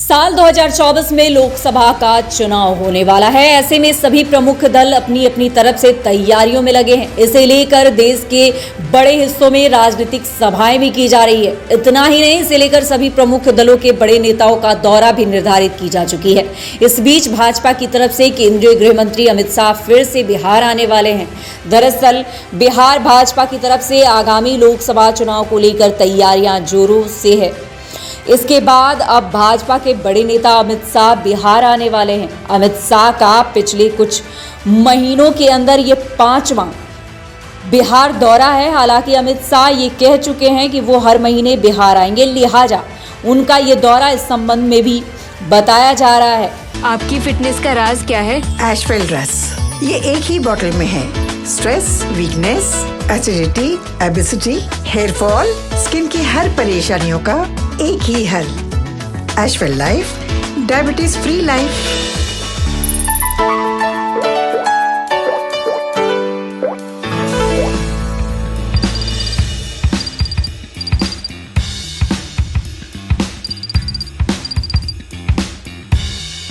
साल 2024 में लोकसभा का चुनाव होने वाला है। ऐसे में सभी प्रमुख दल अपनी अपनी तरफ से तैयारियों में लगे हैं। इसे लेकर देश के बड़े हिस्सों में राजनीतिक सभाएं भी की जा रही है। इतना ही नहीं, इसे लेकर सभी प्रमुख दलों के बड़े नेताओं का दौरा भी निर्धारित की जा चुकी है। इस बीच भाजपा की तरफ से केंद्रीय गृह मंत्री अमित शाह फिर से बिहार आने वाले हैं। दरअसल बिहार भाजपा की तरफ से आगामी लोकसभा चुनाव को लेकर तैयारियां जोरों से है। इसके बाद अब भाजपा के बड़े नेता अमित शाह बिहार आने वाले हैं। अमित शाह का पिछले कुछ महीनों के अंदर ये 5वां बिहार दौरा है। हालांकि अमित शाह ये कह चुके हैं कि वो हर महीने बिहार आएंगे, लिहाजा उनका ये दौरा इस संबंध में भी बताया जा रहा है। आपकी फिटनेस का राज क्या है? एशवेल ड्रेस, ये एक ही बॉटल में है। Stress, weakness, acidity, obesity, hair fall, skin की हर परेशानियों का एक ही हल। एशवेल लाइफ, डायबिटीज फ्री लाइफ।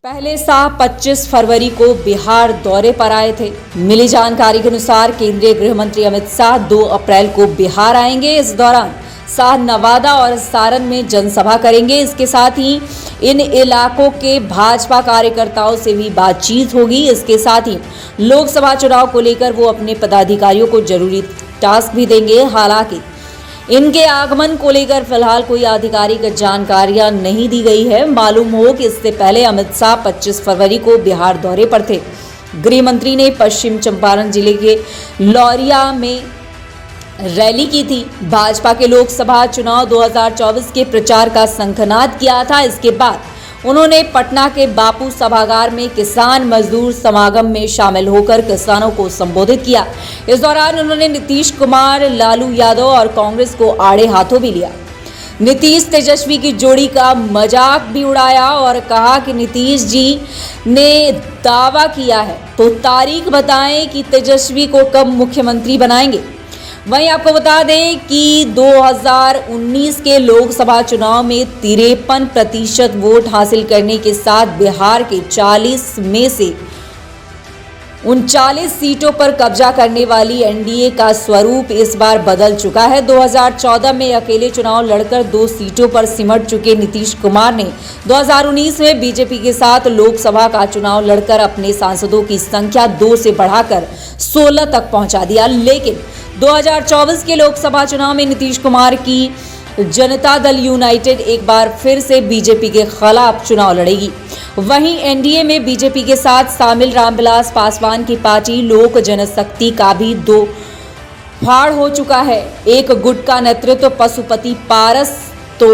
पहले शाह 25 फरवरी को बिहार दौरे पर आए थे। मिली जानकारी के अनुसार केंद्रीय गृह मंत्री अमित शाह 2 अप्रैल को बिहार आएंगे। इस दौरान शाह नवादा और सारण में जनसभा करेंगे। इसके साथ ही इन इलाकों के भाजपा कार्यकर्ताओं से भी बातचीत होगी। इसके साथ ही लोकसभा चुनाव को लेकर वो अपने पदाधिकारियों को जरूरी टास्क भी देंगे। हालांकि इनके आगमन को लेकर फिलहाल कोई आधिकारिक जानकारियां नहीं दी गई है। मालूम हो कि इससे पहले अमित शाह 25 फरवरी को बिहार दौरे पर थे। गृह मंत्री ने पश्चिम चंपारण जिले के लौरिया में रैली की थी। भाजपा के लोकसभा चुनाव 2024 के प्रचार का शंखनाद किया था। इसके बाद उन्होंने पटना के बापू सभागार में किसान मजदूर समागम में शामिल होकर किसानों को संबोधित किया। इस दौरान उन्होंने नीतीश कुमार, लालू यादव और कांग्रेस को आड़े हाथों भी लिया। नीतीश तेजस्वी की जोड़ी का मजाक भी उड़ाया और कहा कि नीतीश जी ने दावा किया है तो तारीख बताएं कि तेजस्वी को कब मुख्यमंत्री बनाएंगे। वहीं आपको बता दें कि 2019 के लोकसभा चुनाव में 53% वोट हासिल करने के साथ बिहार के 40 में से 39 सीटों पर कब्जा करने वाली एनडीए का स्वरूप इस बार बदल चुका है। 2014 में अकेले चुनाव लड़कर 2 सीटों पर सिमट चुके नीतीश कुमार ने 2019 में बीजेपी के साथ लोकसभा का चुनाव लड़कर अपने सांसदों की संख्या 2 से बढ़ाकर 16 तक पहुंचा दिया। लेकिन 2024 के लोकसभा चुनाव में नीतीश कुमार की जनता दल यूनाइटेड एक बार फिर से बीजेपी के खिलाफ चुनाव लड़ेगी। वहीं एनडीए में बीजेपी के साथ शामिल रामविलास पासवान की पार्टी लोक जनशक्ति का भी 2 फाड़ हो चुका है। एक गुट का नेतृत्व पशुपति पारस तो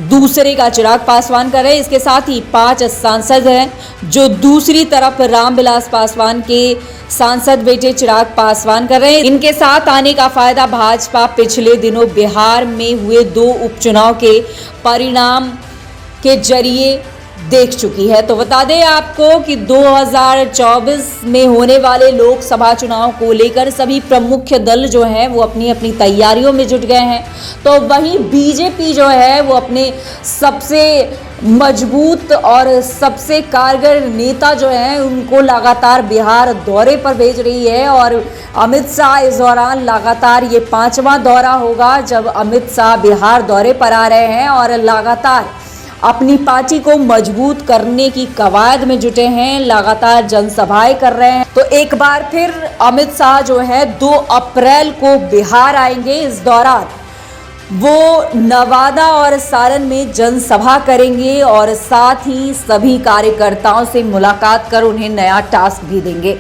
दूसरे का चिराग पासवान कर रहे हैं। इसके साथ ही 5 सांसद हैं जो दूसरी तरफ रामविलास पासवान के सांसद बेटे चिराग पासवान कर रहे हैं। इनके साथ आने का फायदा भाजपा पिछले दिनों बिहार में हुए 2 उपचुनाव के परिणाम के जरिए देख चुकी है। तो बता दें आपको कि 2024 में होने वाले लोकसभा चुनाव को लेकर सभी प्रमुख दल जो हैं वो अपनी अपनी तैयारियों में जुट गए हैं। तो वहीं बीजेपी जो है वो अपने सबसे मजबूत और सबसे कारगर नेता जो हैं उनको लगातार बिहार दौरे पर भेज रही है। और अमित शाह इस दौरान लगातार ये 5वां दौरा होगा जब अमित शाह बिहार दौरे पर आ रहे हैं और लगातार अपनी पार्टी को मजबूत करने की कवायद में जुटे हैं, लगातार जनसभाएं कर रहे हैं। तो एक बार फिर अमित शाह जो है 2 अप्रैल को बिहार आएंगे। इस दौरान वो नवादा और सारण में जनसभा करेंगे और साथ ही सभी कार्यकर्ताओं से मुलाकात कर उन्हें नया टास्क भी देंगे।